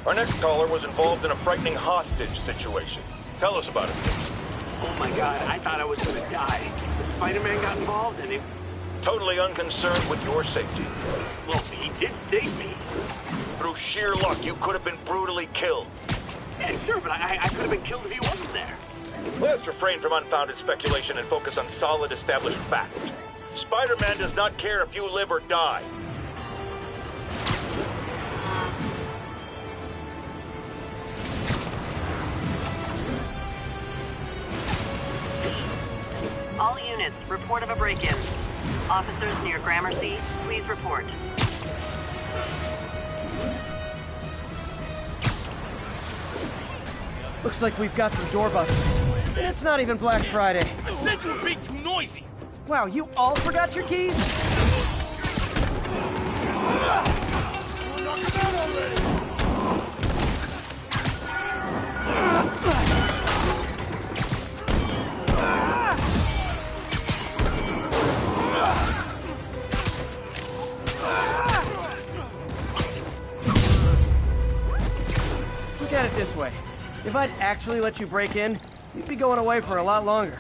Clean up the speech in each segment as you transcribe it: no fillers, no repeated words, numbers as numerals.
Our next caller was involved in a frightening hostage situation. Tell us about it. Oh my god, I thought I was gonna die. Spider-Man got involved and he... Totally unconcerned with your safety. Well, he did save me. Through sheer luck, you could have been brutally killed. Yeah, sure, but I could have been killed if he wasn't there. Let's refrain from unfounded speculation and focus on solid established fact. Spider-Man does not care if you live or die. All units, report of a break-in. Officers near Gramercy, please report. Looks like we've got some doorbusters. And it's not even Black Friday. I said you were being too noisy! Wow, you all forgot your keys? Look at it this way. If I'd actually let you break in, you'd be going away for a lot longer.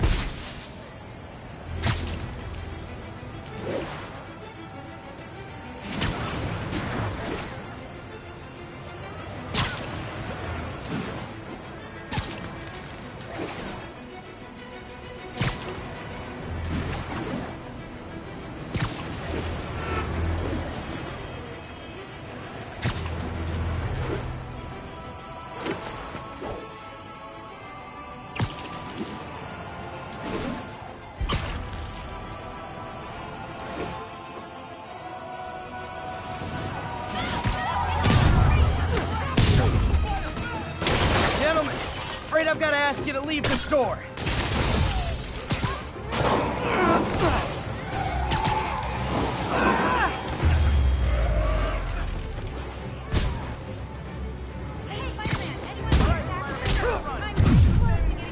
I've got to ask you to leave the store.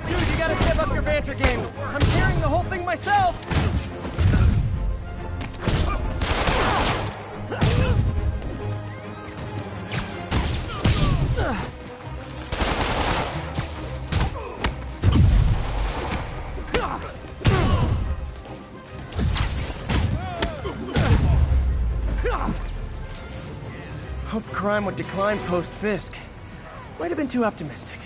Dude, you gotta step up your banter game. I'm carrying the whole thing myself. Hoped crime would decline post-Fisk. Might have been too optimistic.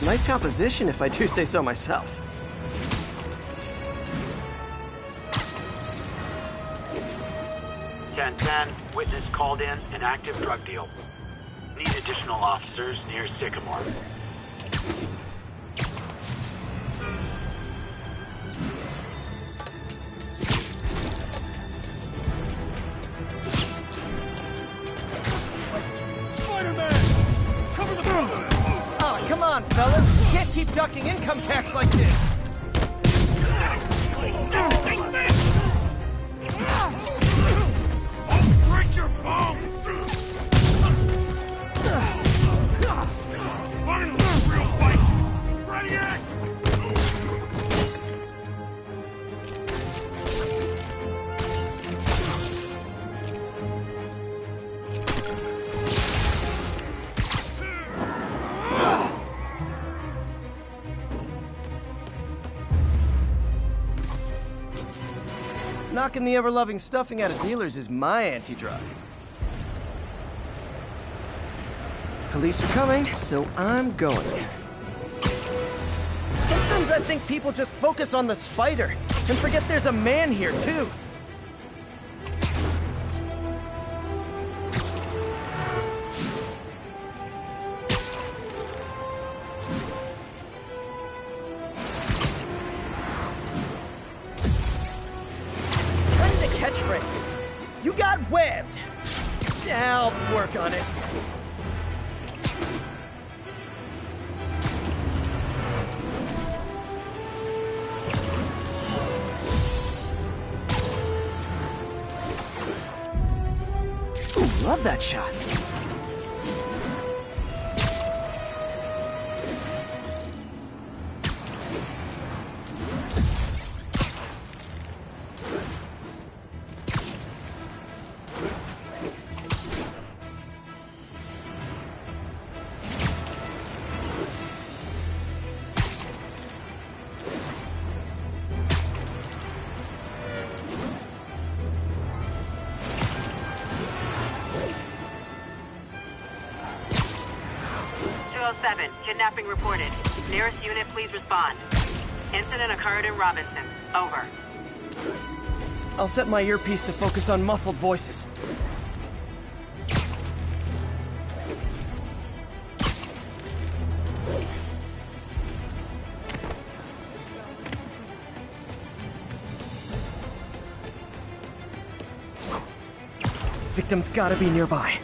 Nice composition, if I do say so myself. 10-10, witness called in an active drug deal. Need additional officers near Sycamore. Spider-Man! Cover the front! Oh, come on, fellas. You can't keep ducking income tax like this. Break your bones! Finally, real fight! Ready, act! Knocking the ever-loving stuffing out of dealers is my anti-drug. Police are coming, so I'm going. Sometimes I think people just focus on the spider and forget there's a man here, too. Catchphrase. You got webbed. I'll work on it. love that shot. Kidnapping reported. Nearest unit, please respond. Incident occurred in Robinson. Over. I'll set my earpiece to focus on muffled voices. Victim's gotta be nearby.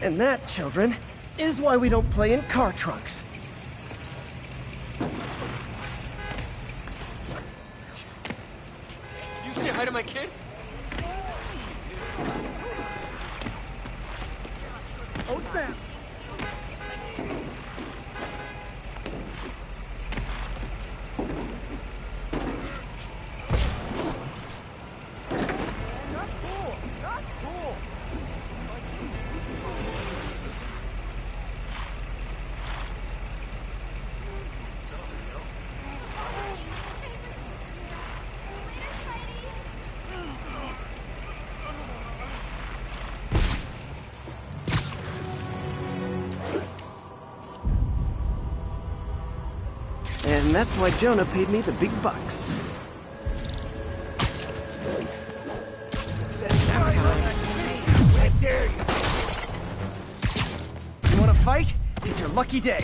And that, children, is why we don't play in car trunks. You say hi to my kid? Oh, damn. And that's why Jonah paid me the big bucks. I dare you! You wanna fight? It's your lucky day.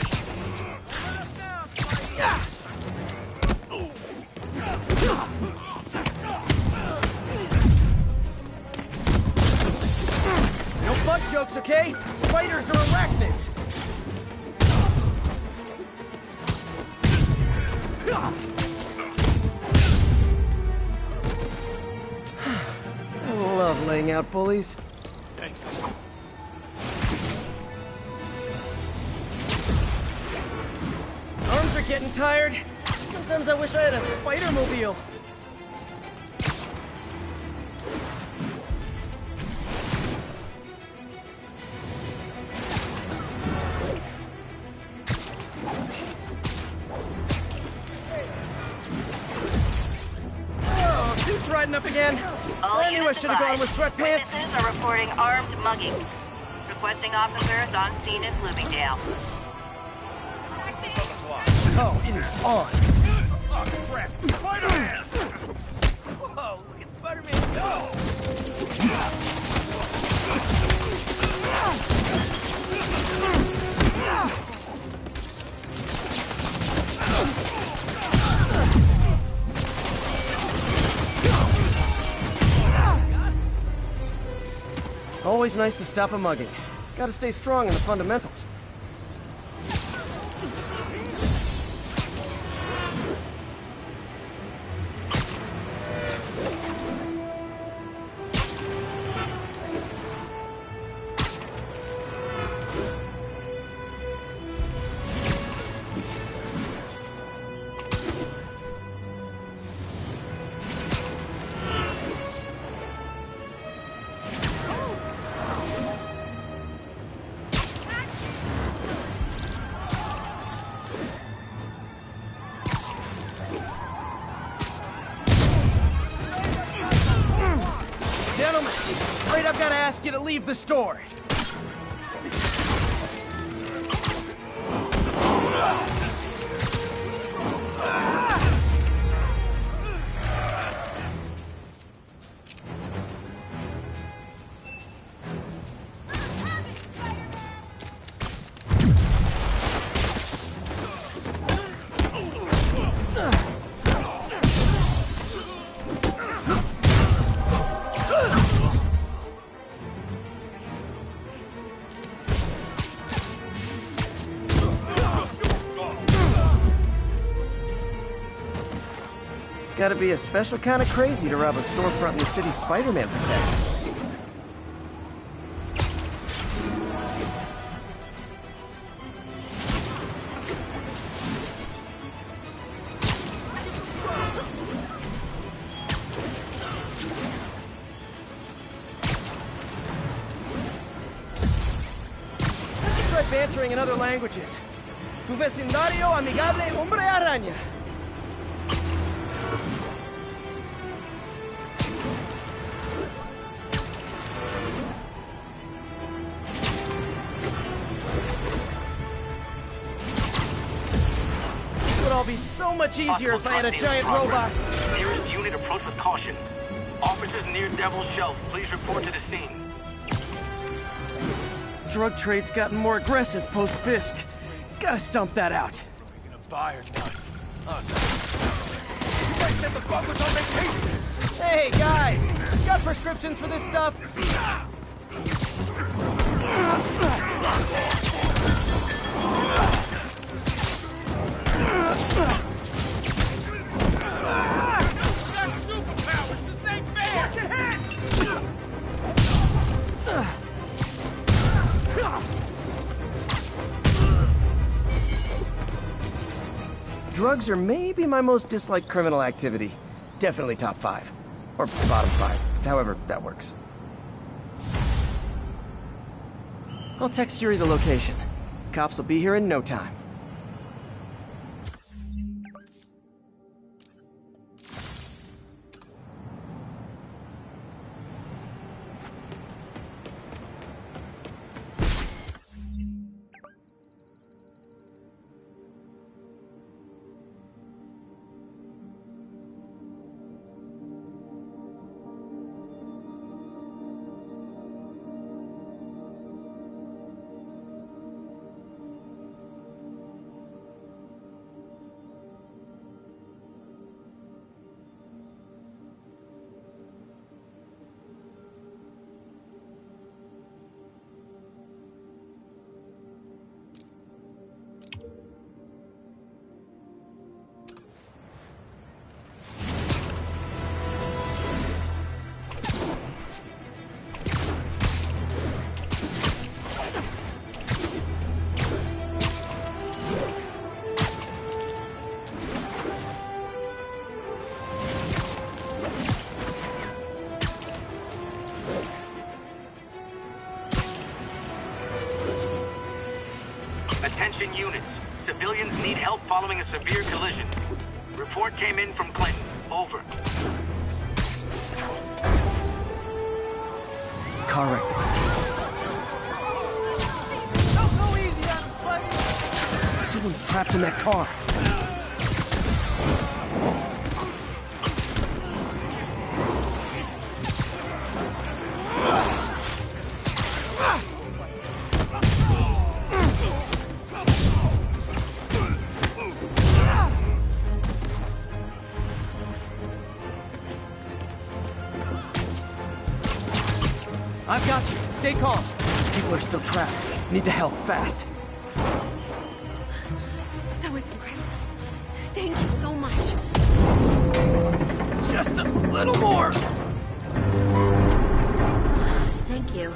No bug jokes, okay? Spiders are arachnids. I love laying out bullies. Thanks. Arms are getting tired. Sometimes I wish I had a spider-mobile. Oh, suit's riding up again. I knew I should have gone with sweatpants. Witnesses are reporting armed mugging. Requesting officers on scene in Bloomingdale. Oh, it is on. Oh, crap! Spider-Man! Whoa, look at Spider-Man go! Always nice to stop a mugging. Gotta stay strong in the fundamentals. ask you to leave the store. Gotta be a special kind of crazy to rob a storefront in the city Spider-Man protects. Let's try bantering in other languages. Su vecindario amigable hombre araña. It'll be so much easier if I had a giant robot. Nearest unit approach with caution. Officers near Devil's Shelf, please report to the scene. Drug trade's gotten more aggressive post-Fisk. Gotta stomp that out. Are we gonna buy or not? You guys said the bug was on vacation! Hey, guys! Got prescriptions for this stuff? Drugs are maybe my most disliked criminal activity. Definitely top 5. Or bottom 5, however that works. I'll text Yuri the location. Cops will be here in no time. Attention units. Civilians need help following a severe collision. Report came in from Clinton. Over. Car wrecked. Don't go easy on us, buddy! Someone's trapped in that car. I've got you. Stay calm. People are still trapped. Need to help fast. That was incredible. Thank you so much. Just a little more. Thank you.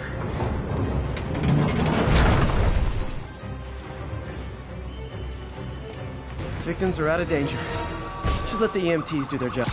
Victims are out of danger. Should let the EMTs do their job.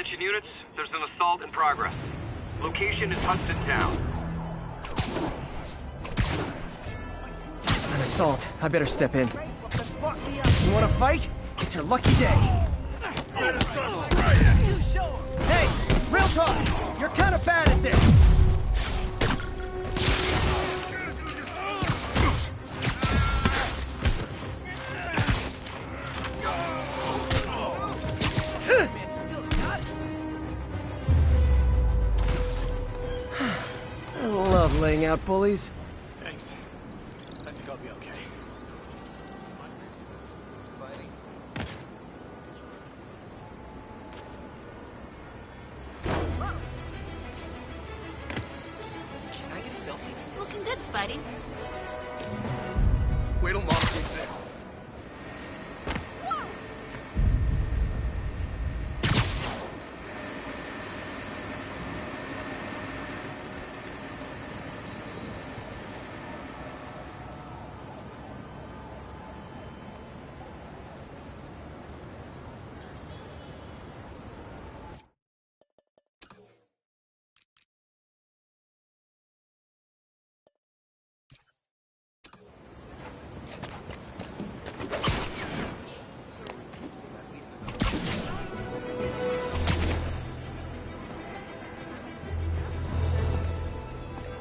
Attention units, there's an assault in progress. Location is Hudson Town. An assault. I better step in. You wanna fight? It's your lucky day. Hey, real talk. You're kind of bad at this. I love laying out bullies. Thanks. I think I'll be okay. Can I get a selfie? Looking good, Spidey. Wait till Mom sees this.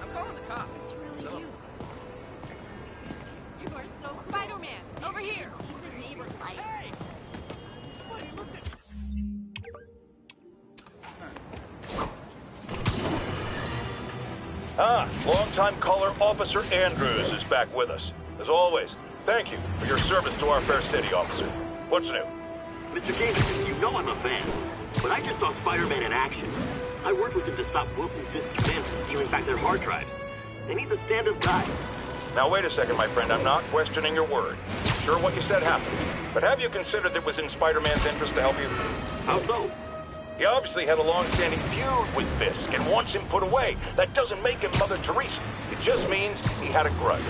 I'm calling the cops. It's really you. You are so Spider-Man. Over here. Decent neighbor life. Hey! Buddy, look at... Longtime caller Officer Andrews is back with us. As always, thank you for your service to our fair city, officer. What's new? Mr. Davidson, you know I'm a fan, but I just saw Spider-Man in action. I worked with him to stop Wilson's businessmen from stealing back their hard drives. And he's a stand-up guy. Now wait a second, my friend. I'm not questioning your word. Sure what you said happened. But have you considered that it was in Spider-Man's interest to help you? How so? He obviously had a long-standing feud with Fisk and wants him put away. That doesn't make him Mother Teresa. It just means he had a grudge.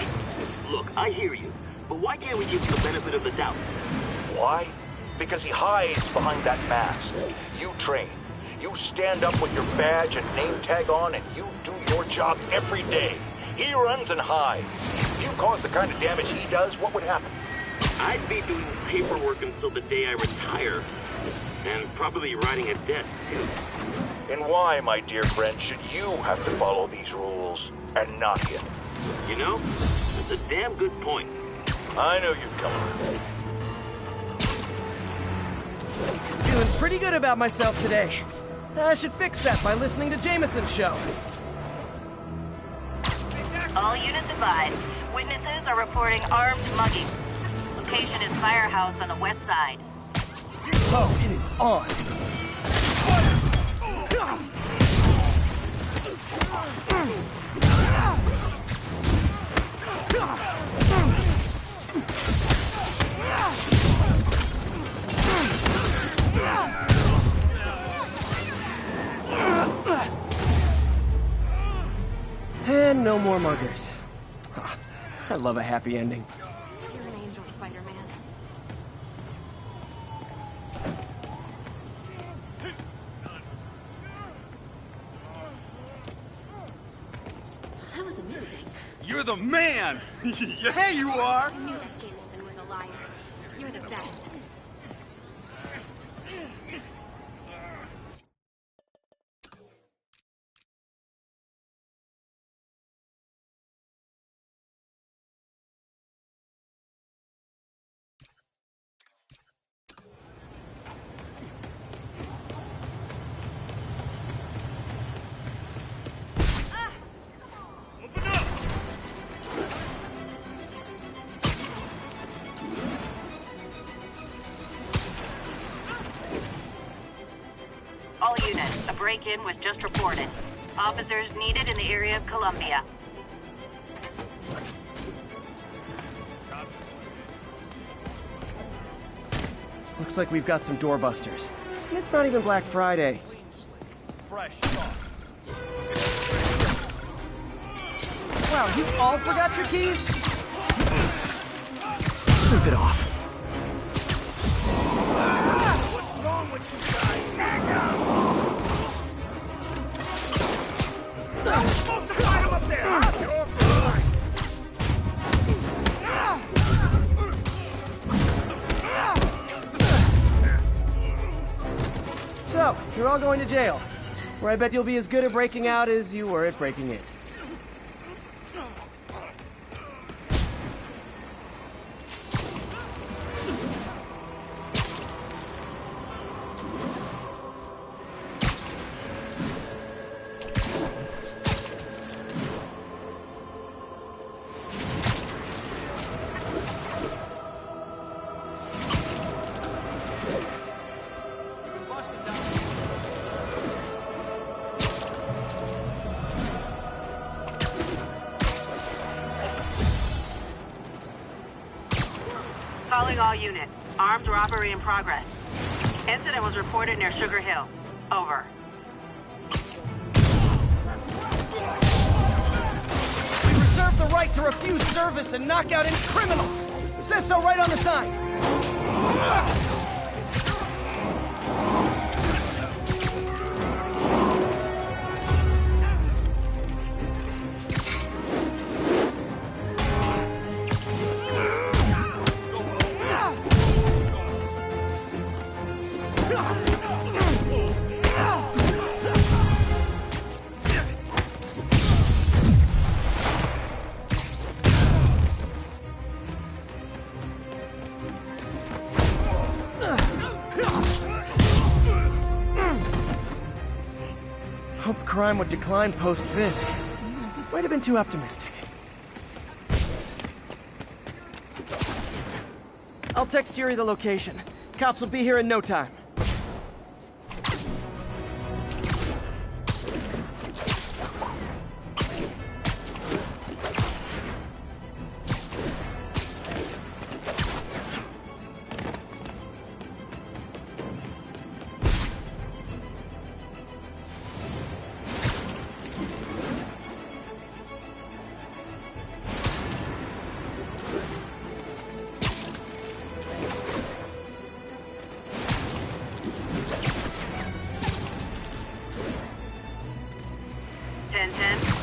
Look, I hear you, but why can't we give you the benefit of the doubt? Why? Because he hides behind that mask. You train. You stand up with your badge and name tag on, and you do your job every day. He runs and hides. If you cause the kind of damage he does, what would happen? I'd be doing paperwork until the day I retire. And probably writing a debt, too. And why, my dear friend, should you have to follow these rules and not him? You know, that's a damn good point. I knew you'd come around. Feeling pretty good about myself today. I should fix that by listening to Jameson's show. All units advised. Witnesses are reporting armed mugging. Location is Firehouse on the west side. Oh, it is on. And no more muggers. I love a happy ending. You're an angel, Spider-Man. That was amusing. You're the man! Yeah, you are! I knew that Jameson was a liar. You're the best. Open up! All units, a break-in was just reported. Officers needed in the area of Columbia. Looks like we've got some doorbusters. And it's not even Black Friday. Fresh start. Wow, you all forgot your keys? Sleep it off. What's wrong with you guys? You're all going to jail, where I bet you'll be as good at breaking out as you were at breaking in. Calling all units. Armed robbery in progress. Incident was reported near Sugar Hill. Over. We reserve the right to refuse service and knock out any criminals. It says so right on the sign. Hope crime would decline post-Fisk. Might have been too optimistic. I'll text Yuri the location. Cops will be here in no time.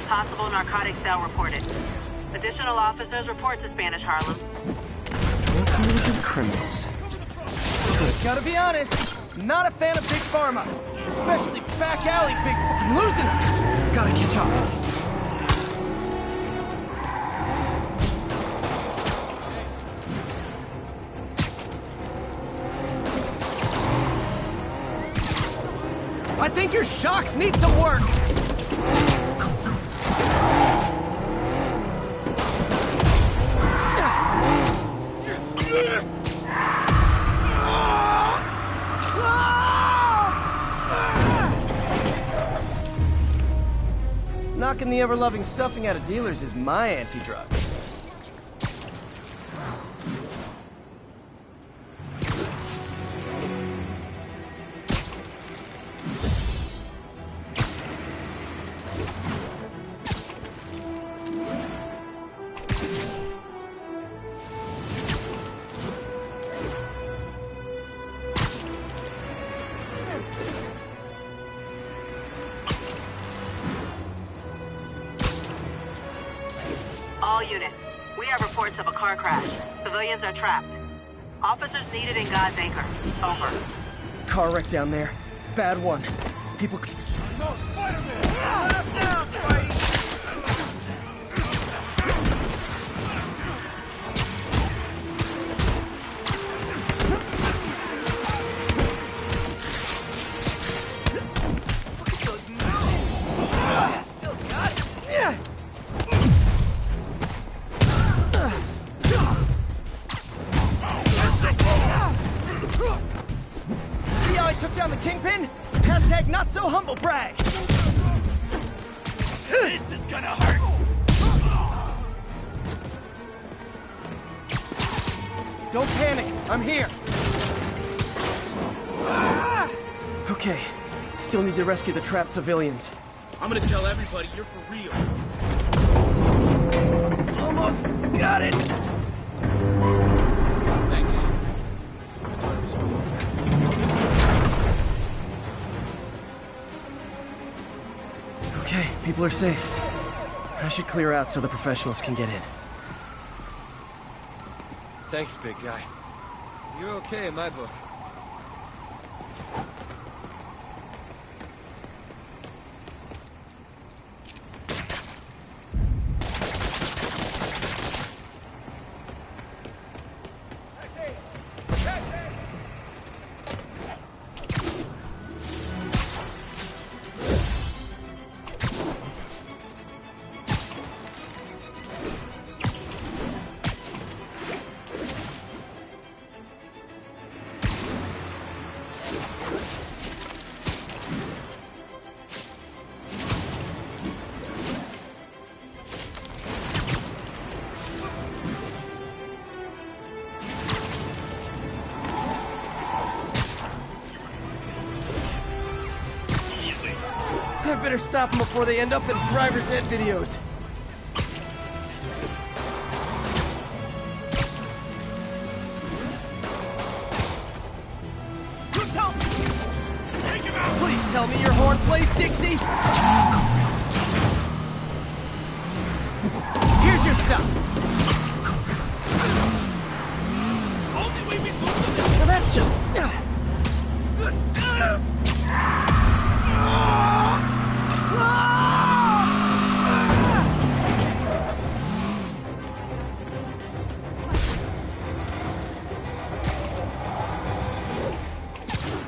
Possible narcotic cell reported. Additional officers report to Spanish Harlem. Criminals. Gotta be honest, not a fan of Big Pharma. Especially back alley big... I'm losing it! Gotta catch up. I think your shocks need some work! Knocking the ever-loving stuffing out of dealers is my anti-drug. All units, we have reports of a car crash. Civilians are trapped. Officers needed in God's Acre. Over. Car wreck down there. Bad one. People... No, Spider-Man! Left down, Spidey! Down the Kingpin? Hashtag not so humble brag. This is gonna hurt! Don't panic. I'm here. Okay. Still need to rescue the trapped civilians. I'm gonna tell everybody you're for real. Almost got it. Thanks. Okay, people are safe. I should clear out so the professionals can get in. Thanks, big guy. You're okay in my book. better stop them before they end up in driver's ed videos. Please tell me your horn plays, Dixie! Here's your stuff! Well, that's just...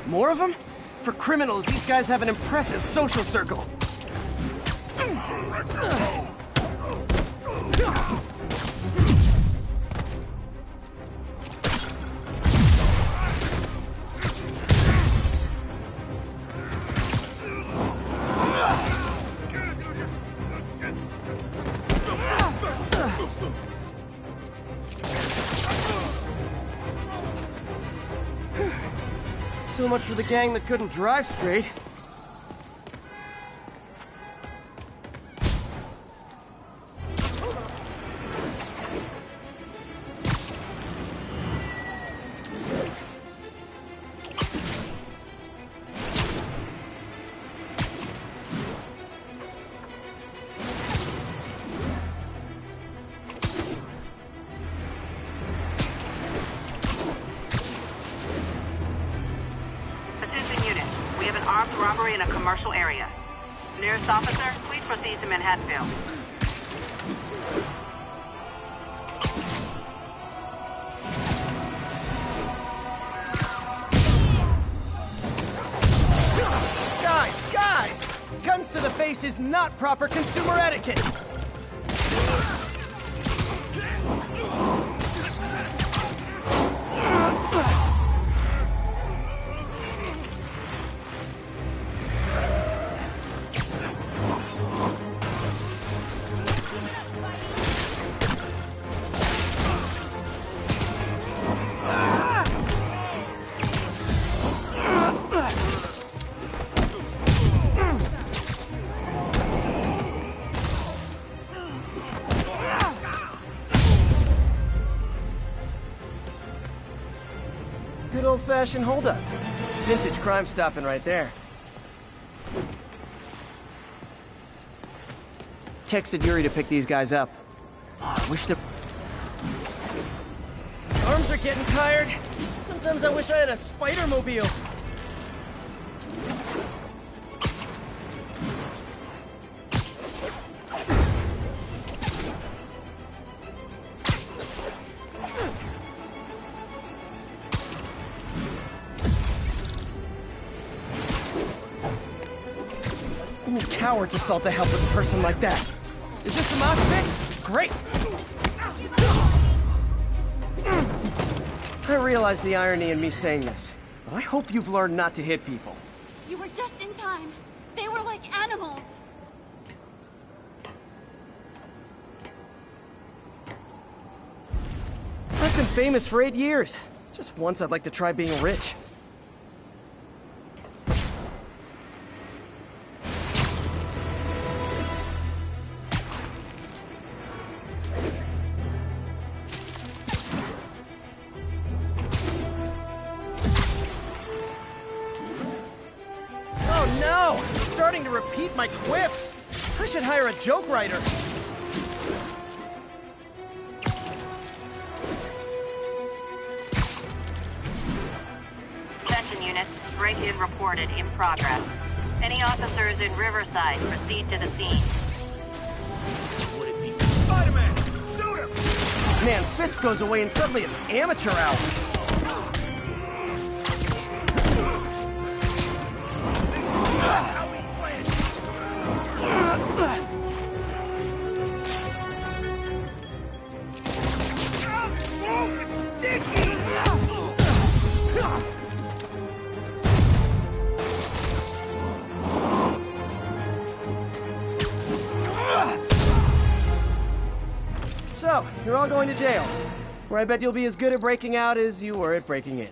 More of them? For criminals, these guys have an impressive social circle. So much for the gang that couldn't drive straight. Armed robbery in a commercial area. Nearest officer, please proceed to Manhattanville. Guys! Guns to the face is not proper consumer etiquette! Good old-fashioned holdup. Vintage crime stopping right there. Texted Yuri to pick these guys up. I wish the... Arms are getting tired. Sometimes I wish I had a spider-mobile. Only cowards assault a helpless person like that. Is this the mosh pit? Great! I realize the irony in me saying this, but I hope you've learned not to hit people. You were just in time. They were like animals. I've been famous for 8 years. Just once I'd like to try being rich. Oh no! I'm starting to repeat my quips! I should hire a joke writer. Attention units, break-in reported in progress. Any officers in Riverside, proceed to the scene. Spider-Man! Shoot him! Man's fist goes away and suddenly it's amateur hour. So, you're all going to jail, where I bet you'll be as good at breaking out as you were at breaking in.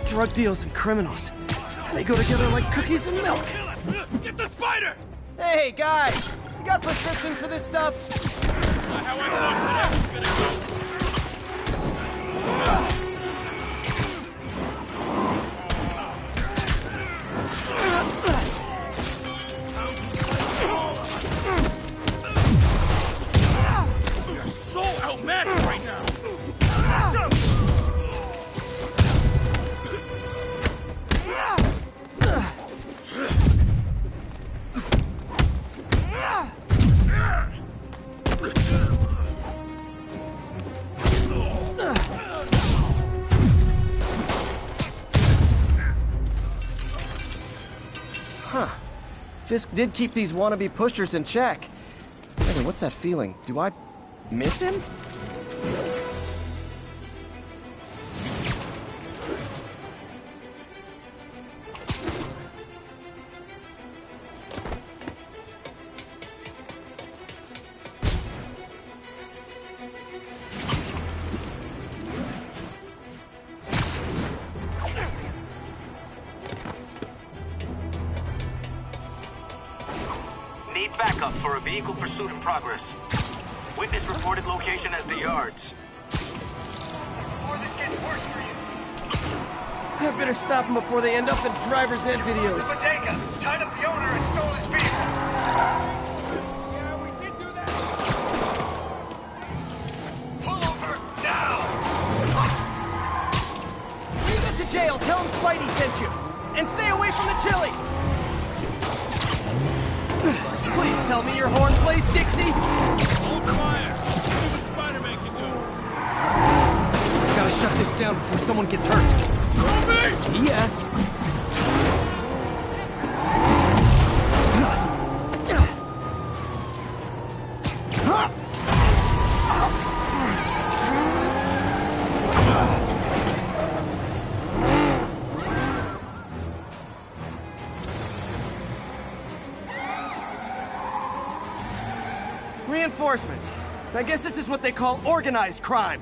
Drug deals and criminals. They go together like cookies and milk. Get the spider! Hey, guys! You got prescriptions for this stuff? Not how I thought today was gonna go. You're so outmatched right now! Huh. Fisk did keep these wannabe pushers in check. Wait, what's that feeling? Do I miss him? Need backup for a vehicle pursuit in progress. Witness reported location as the yards. Before this gets worse for you. I better stop them before they end up in driver's ed videos. Bodega tied up the owner and stole his vehicle. Yeah, we did do that! Pull over now! When you get to jail, tell him Spidey sent you. And stay away from the chili! Please tell me your horn plays Dixie! Hold fire! See what Spider-Man can do! Gotta shut this down before someone gets hurt. Zombie! Yes. Reinforcements. I guess this is what they call organized crime.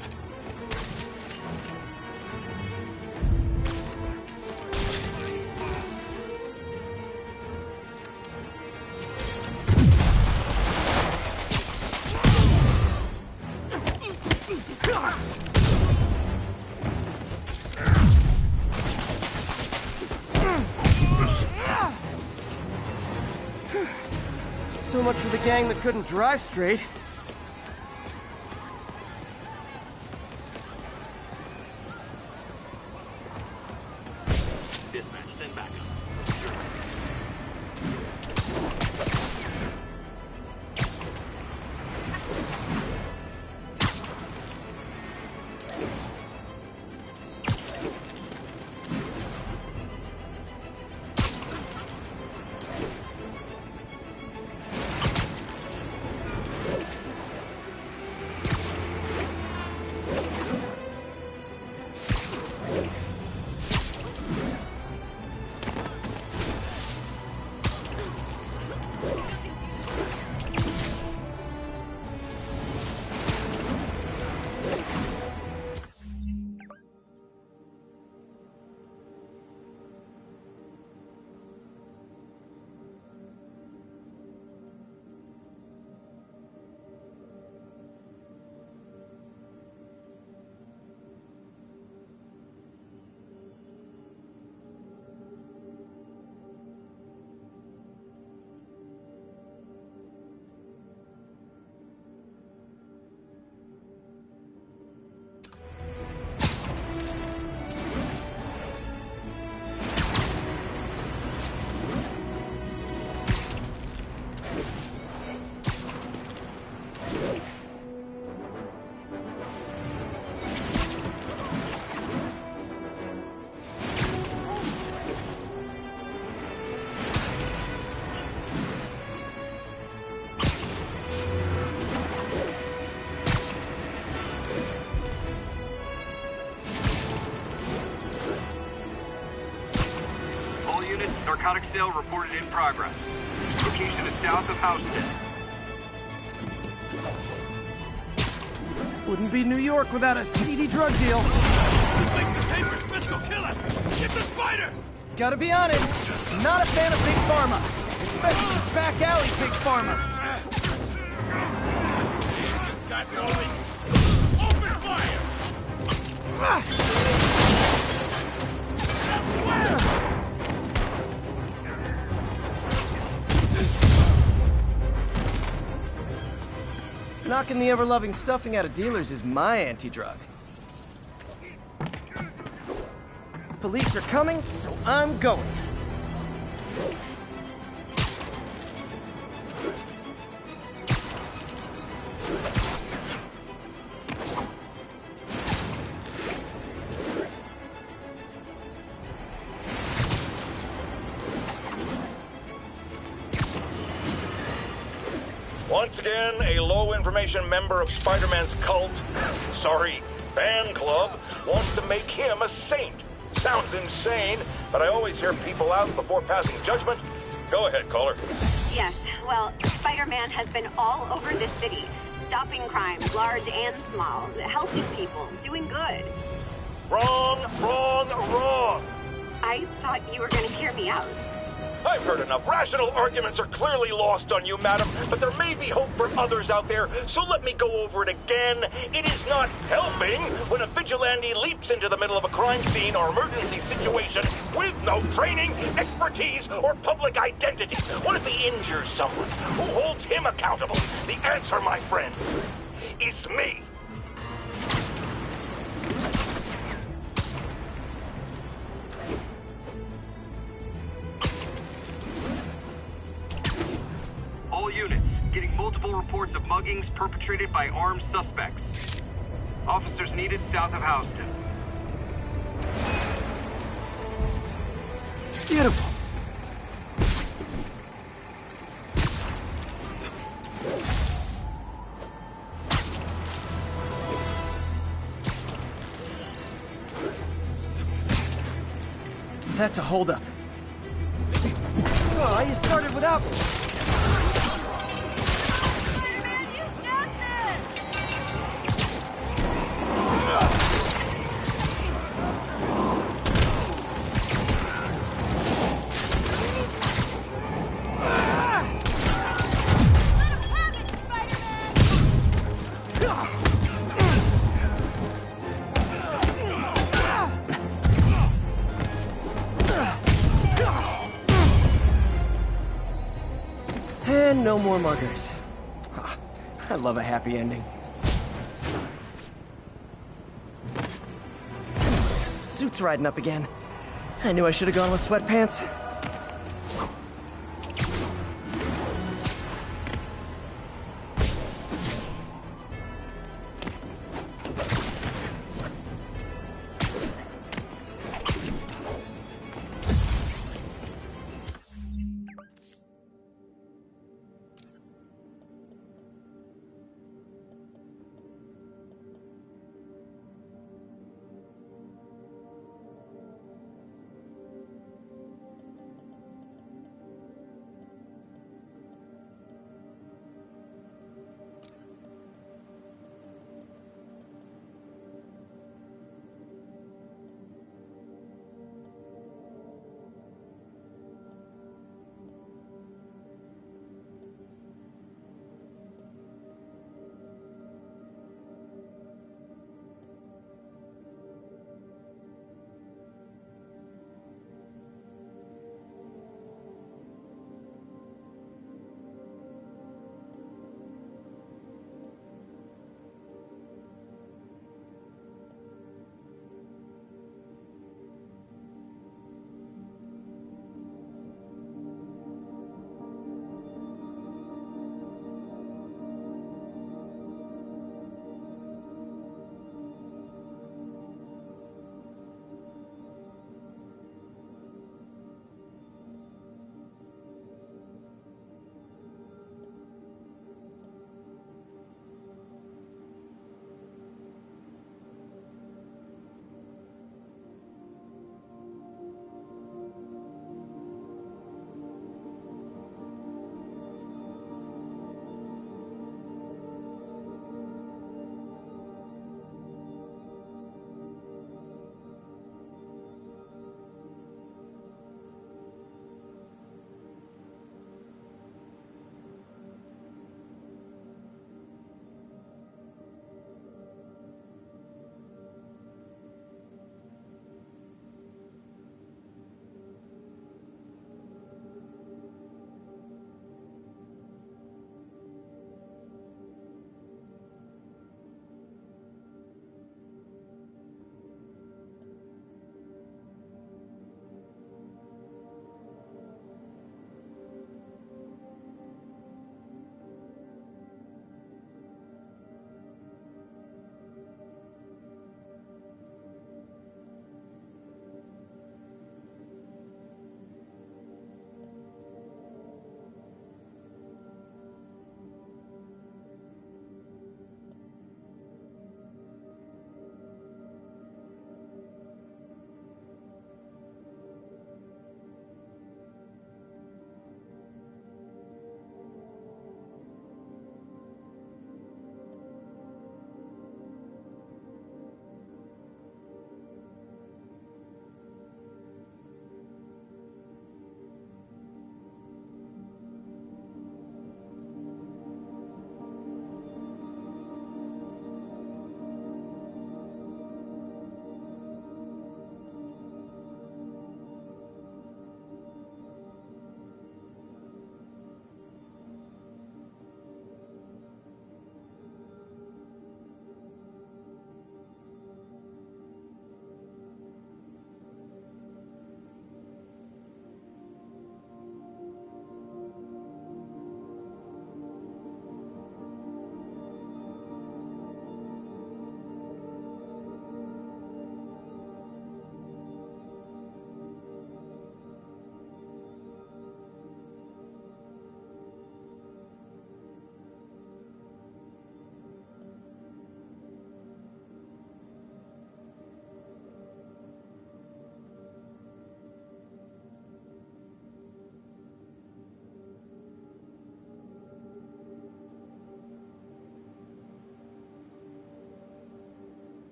So much for the gang that couldn't drive straight. Dispatch, send backup. Narcotic sale reported in progress. Location is south of Houston. Wouldn't be New York without a seedy drug deal. Make the papers, Fiscal, kill him! Gotta be honest, not a fan of Big Pharma. Especially back alley Big Pharma. Got going. Open fire! Knocking the ever-loving stuffing out of dealers is my anti-drug. Police are coming, so I'm going. Once again, a low-information member of Spider-Man's cult, sorry, fan club, wants to make him a saint. Sounds insane, but I always hear people out before passing judgment. Go ahead, caller. Yes, well, Spider-Man has been all over this city, stopping crimes, large and small, helping people, doing good. Wrong, wrong, wrong! I thought you were gonna hear me out. I've heard enough. Rational arguments are clearly lost on you, madam, but there may be hope for others out there, so let me go over it again. It is not helping when a vigilante leaps into the middle of a crime scene or emergency situation with no training, expertise, or public identity. What if he injures someone? Who holds him accountable? The answer, my friend, is me. All units, getting multiple reports of muggings perpetrated by armed suspects. Officers needed south of Houston. Beautiful. That's a holdup. Oh, you started without me. And no more muggers. Ah, I love a happy ending. Suit's riding up again. I knew I should have gone with sweatpants.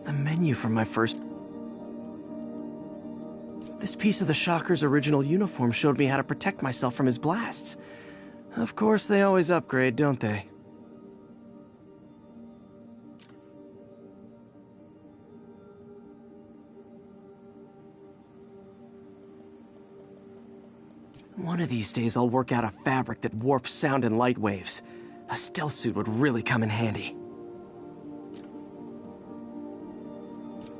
The menu from my first... This piece of the Shocker's original uniform showed me how to protect myself from his blasts. Of course, they always upgrade, don't they? One of these days, I'll work out a fabric that warps sound and light waves. A stealth suit would really come in handy.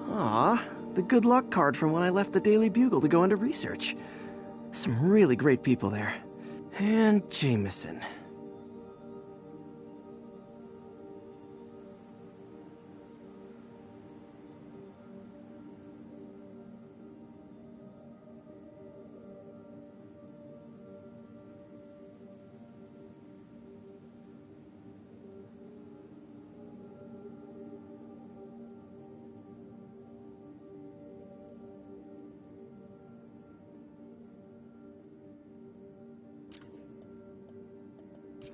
Ah, the good luck card from when I left the Daily Bugle to go into research. Some really great people there. And Jameson.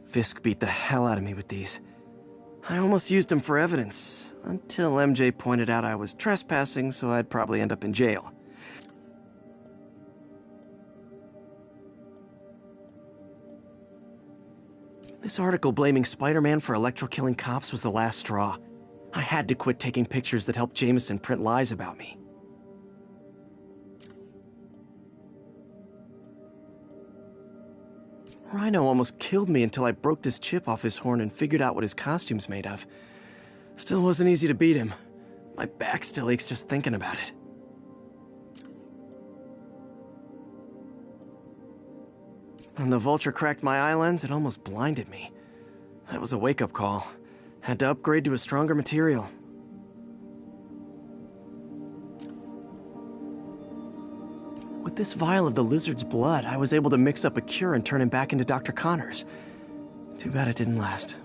Fisk beat the hell out of me with these. I almost used him for evidence, until MJ pointed out I was trespassing, so I'd probably end up in jail. This article blaming Spider-Man for electro-killing cops was the last straw. I had to quit taking pictures that helped Jameson print lies about me. Rhino almost killed me until I broke this chip off his horn and figured out what his costume's made of. Still wasn't easy to beat him. My back still aches just thinking about it. When the Vulture cracked my eye lens, it almost blinded me. That was a wake-up call. Had to upgrade to a stronger material. With this vial of the lizard's blood, I was able to mix up a cure and turn him back into Dr. Connors. Too bad it didn't last.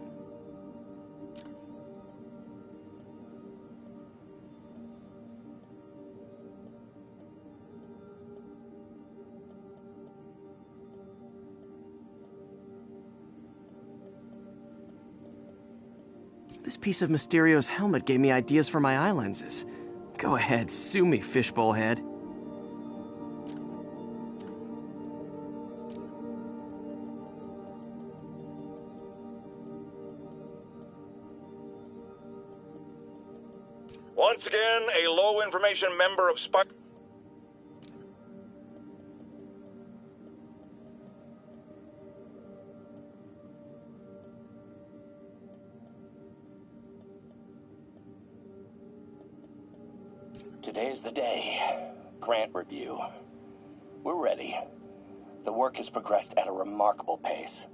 This piece of Mysterio's helmet gave me ideas for my eye lenses. Go ahead, sue me, fishbowl head. Once again, a low-information member of Spider... Today's the day. Grant review. We're ready. The work has progressed at a remarkable pace.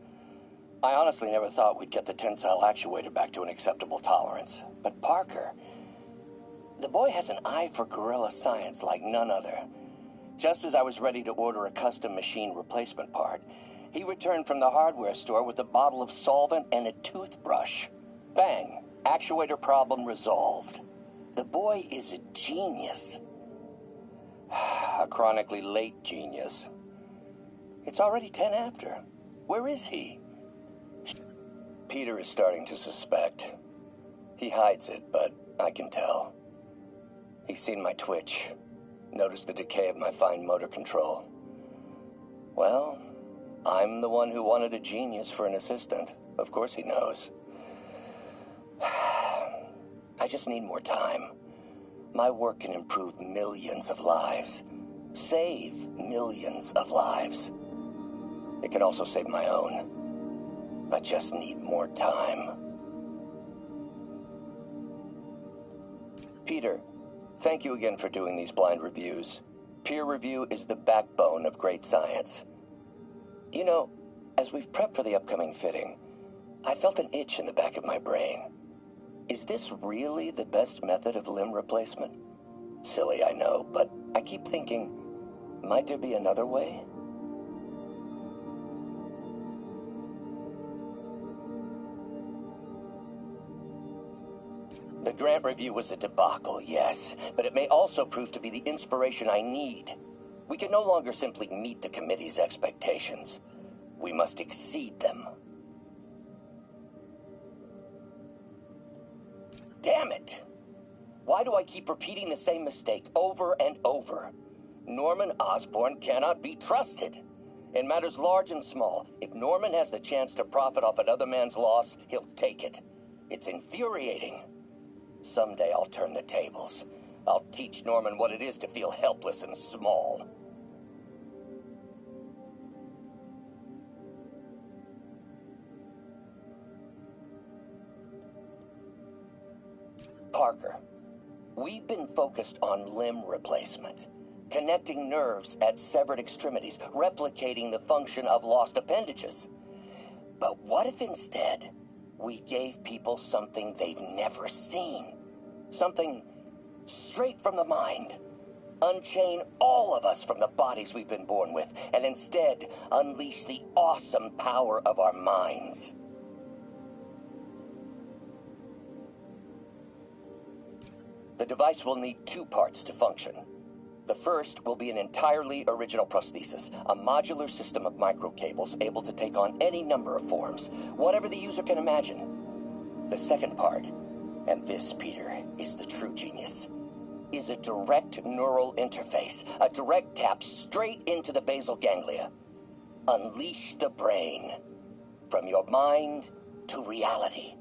I honestly never thought we'd get the tensile actuator back to an acceptable tolerance. But Parker... the boy has an eye for guerrilla science like none other. Just as I was ready to order a custom machine replacement part, he returned from the hardware store with a bottle of solvent and a toothbrush. Bang! Actuator problem resolved. The boy is a genius. A chronically late genius. It's already 10 after. Where is he? Peter is starting to suspect. He hides it, but I can tell. He's seen my twitch, noticed the decay of my fine motor control. Well, I'm the one who wanted a genius for an assistant. Of course he knows. I just need more time. My work can improve millions of lives. Save millions of lives. It can also save my own. I just need more time. Peter, thank you again for doing these blind reviews. Peer review is the backbone of great science. You know, as we've prepped for the upcoming fitting, I felt an itch in the back of my brain. Is this really the best method of limb replacement? Silly, I know, but I keep thinking, might there be another way? The Grant review was a debacle, yes, but it may also prove to be the inspiration I need. We can no longer simply meet the committee's expectations. We must exceed them. Damn it! Why do I keep repeating the same mistake over and over? Norman Osborn cannot be trusted. In matters large and small, if Norman has the chance to profit off another man's loss, he'll take it. It's infuriating. Someday I'll turn the tables. I'll teach Norman what it is to feel helpless and small. Parker, we've been focused on limb replacement, connecting nerves at severed extremities, replicating the function of lost appendages. But what if instead we gave people something they've never seen? Something straight from the mind. Unchain all of us from the bodies we've been born with, and instead unleash the awesome power of our minds. The device will need two parts to function. The first will be an entirely original prosthesis, a modular system of microcables able to take on any number of forms, whatever the user can imagine. The second part, and this, Peter, is the true genius, is a direct neural interface, a direct tap straight into the basal ganglia. Unleash the brain. From your mind to reality.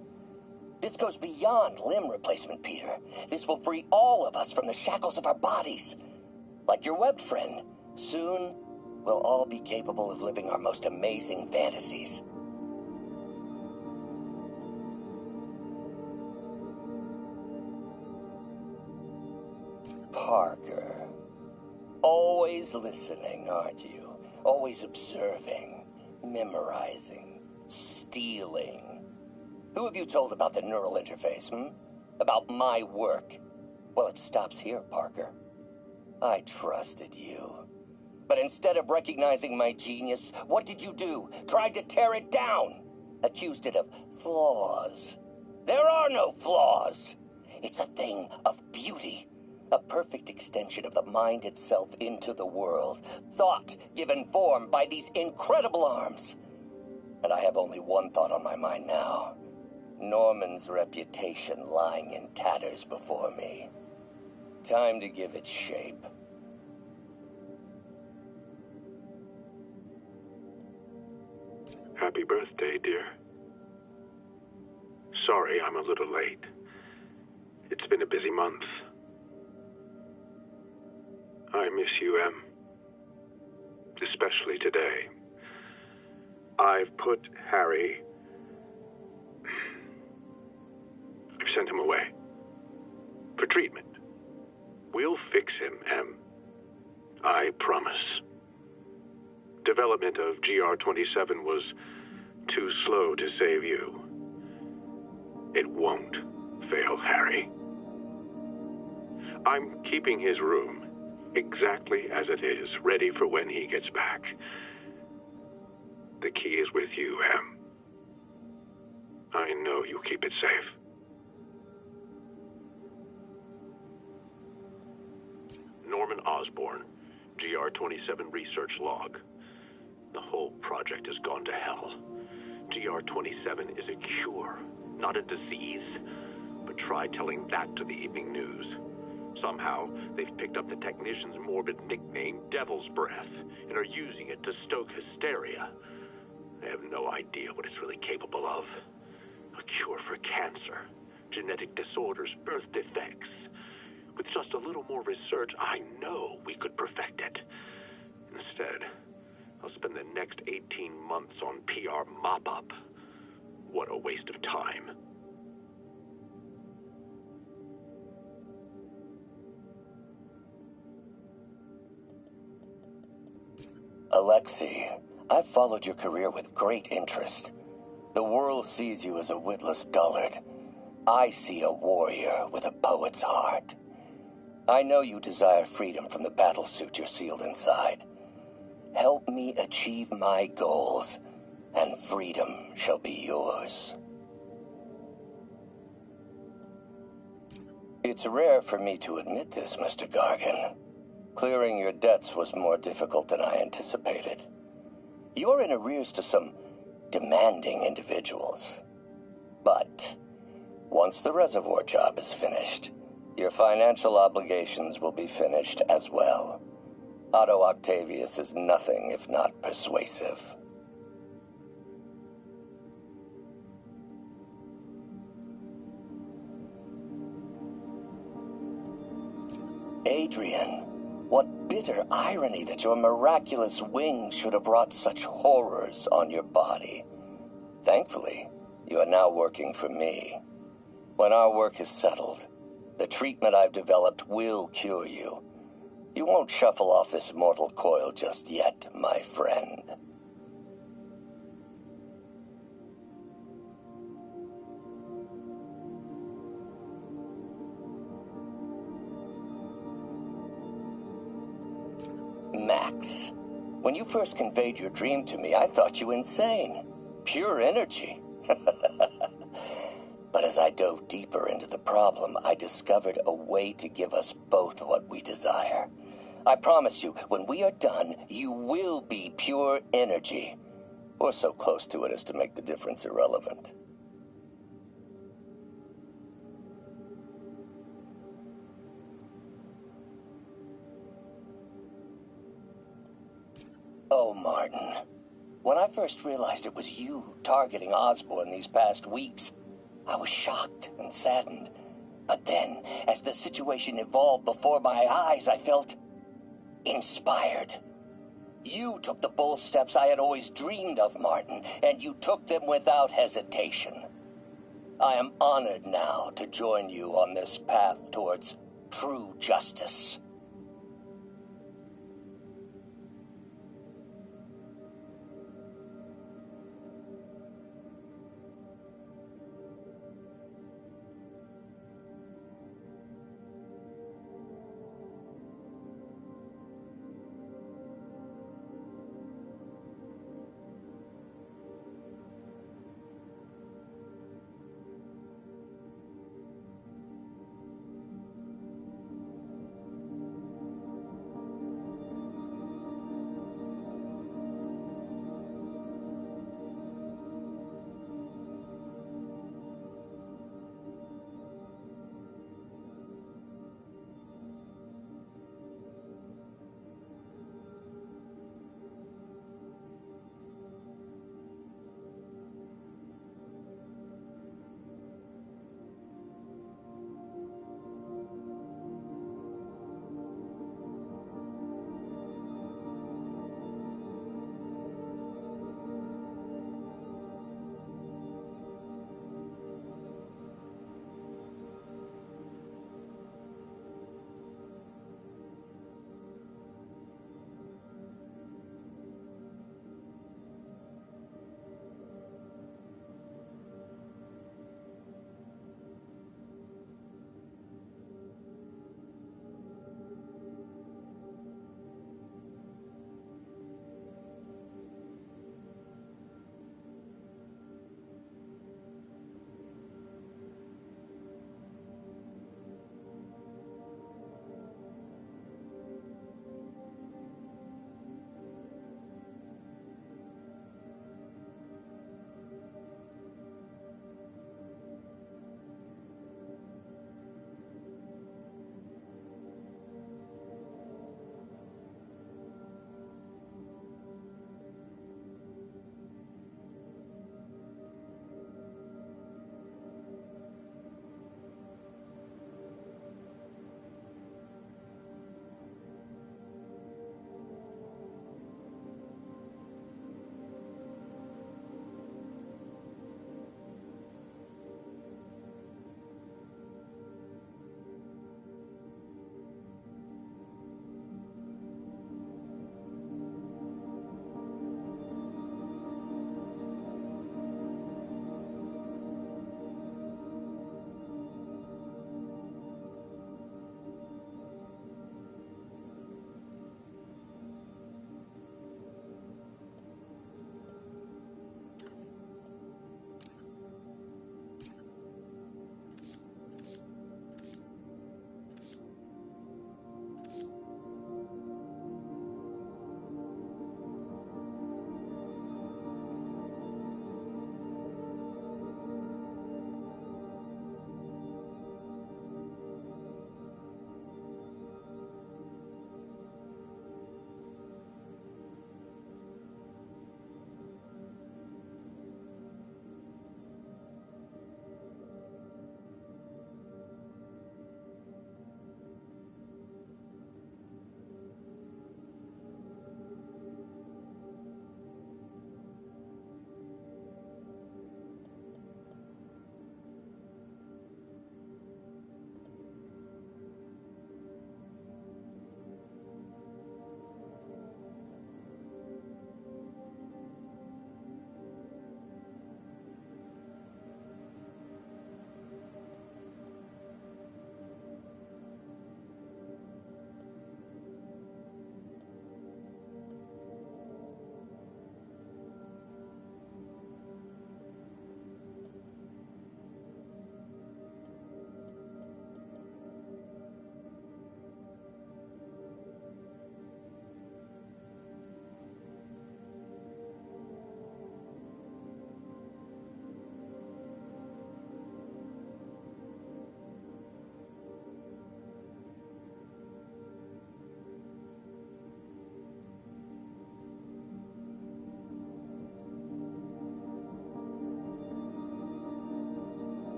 This goes beyond limb replacement, Peter. This will free all of us from the shackles of our bodies. Like your web friend, soon we'll all be capable of living our most amazing fantasies. Parker. Always listening, aren't you? Always observing, memorizing, stealing. Who have you told about the neural interface, About my work? Well, it stops here, Parker. I trusted you. But instead of recognizing my genius, what did you do? Tried to tear it down. Accused it of flaws. There are no flaws. It's a thing of beauty. A perfect extension of the mind itself into the world. Thought given form by these incredible arms. And I have only one thought on my mind now. Norman's reputation lying in tatters before me. Time to give it shape. Happy birthday, dear. Sorry I'm a little late. It's been a busy month. I miss you, Em. Especially today. I've put Harry... I've sent him away. For treatment. We'll fix him, Em. I promise. Development of GR-27 was too slow to save you. It won't fail Harry. I'm keeping his room exactly as it is, ready for when he gets back. The key is with you, Em. I know you'll keep it safe. Norman Osborn, GR-27 research log. The whole project has gone to hell. GR-27 is a cure, not a disease. But try telling that to the evening news. Somehow, they've picked up the technician's morbid nickname, Devil's Breath, and are using it to stoke hysteria. They have no idea what it's really capable of. A cure for cancer, genetic disorders, birth defects. With just a little more research, I know we could perfect it. Instead, I'll spend the next 18 months on PR mop-up. What a waste of time. Alexei, I've followed your career with great interest. The world sees you as a witless dullard. I see a warrior with a poet's heart. I know you desire freedom from the battlesuit you're sealed inside. Help me achieve my goals, and freedom shall be yours. It's rare for me to admit this, Mr. Gargan. Clearing your debts was more difficult than I anticipated. You're in arrears to some demanding individuals. But once the reservoir job is finished, Your financial obligations will be finished as well. Otto Octavius is nothing if not persuasive. Adrian, what bitter irony that your miraculous wings should have brought such horrors on your body. Thankfully, you are now working for me. When our work is settled, the treatment I've developed will cure you. You won't shuffle off this mortal coil just yet, my friend. Max, when you first conveyed your dream to me, I thought you insane. Pure energy. But as I dove deeper into the problem, I discovered a way to give us both what we desire. I promise you, when we are done, you will be pure energy. Or so close to it as to make the difference irrelevant. Oh, Martin. When I first realized it was you targeting Osborn these past weeks, I was shocked and saddened. But then, as the situation evolved before my eyes, I felt inspired. You took the bold steps I had always dreamed of, Martin, and you took them without hesitation. I am honored now to join you on this path towards true justice.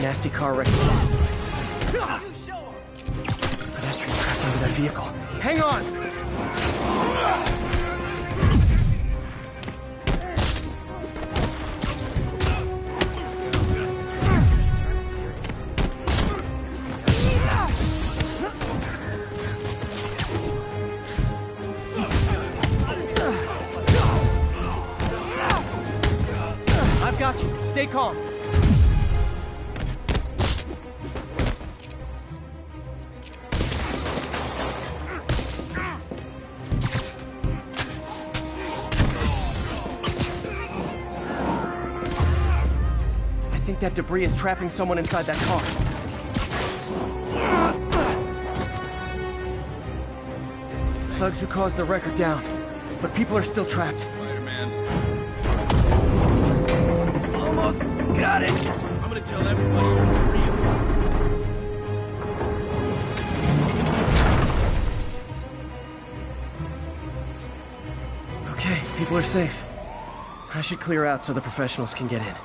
nasty car wreck. Pedestrian trapped under that vehicle. Hang on! I've got you. Stay calm. I think that debris is trapping someone inside that car. Thugs who caused the wreck are down, but people are still trapped. Spider-Man. Almost got it! I'm gonna tell everybody you're real. Okay, people are safe. I should clear out so the professionals can get in.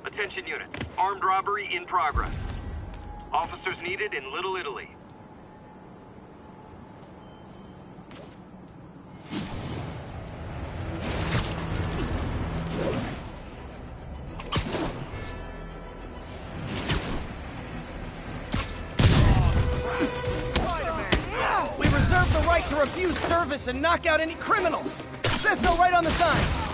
Attention unit. Armed robbery in progress. Officers needed in Little Italy. We reserve the right to refuse service and knock out any criminals. It says so right on the sign.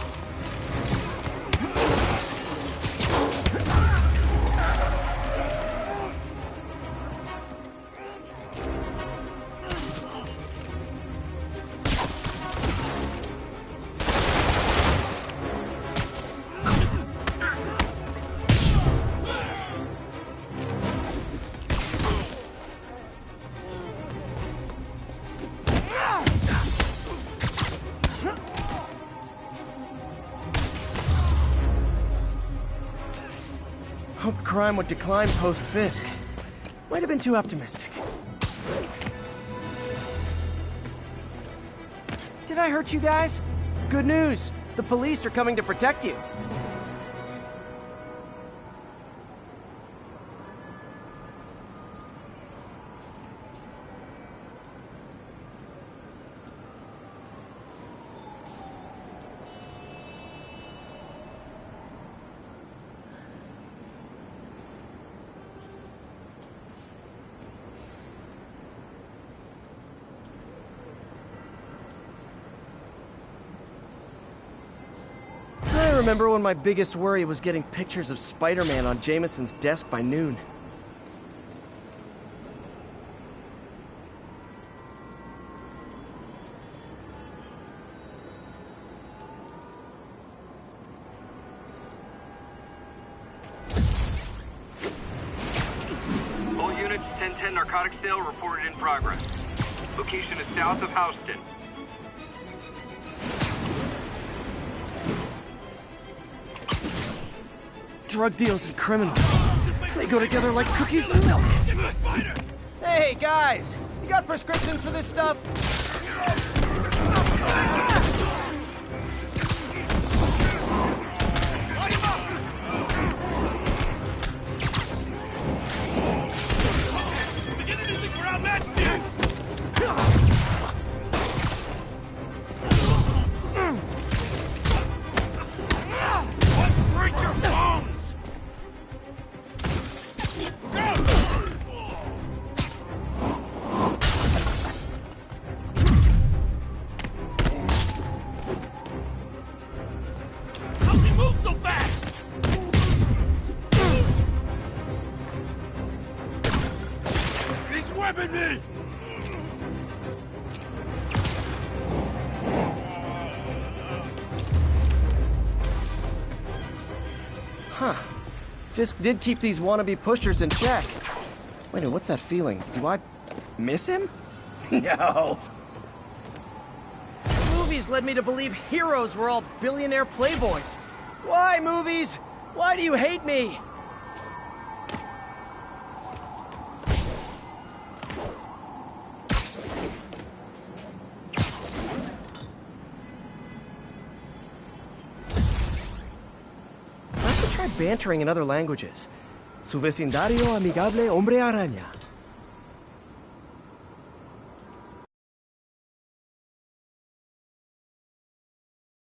Hoped crime would decline post-Fisk. Might have been too optimistic. Did I hurt you guys? Good news. The police are coming to protect you. remember when my biggest worry was getting pictures of Spider-Man on Jameson's desk by noon. All units, 1010 narcotics sale reported in progress. Location is south of Houston. Drug deals and criminals. They go together like cookies and milk. Hey, guys! You got prescriptions for this stuff? Huh. Fisk did keep these wannabe pushers in check. Wait, what's that feeling? Do I miss him? No. Movies led me to believe heroes were all billionaire playboys. Why, movies? Why do you hate me? I should try bantering in other languages. Su vecindario amigable hombre araña.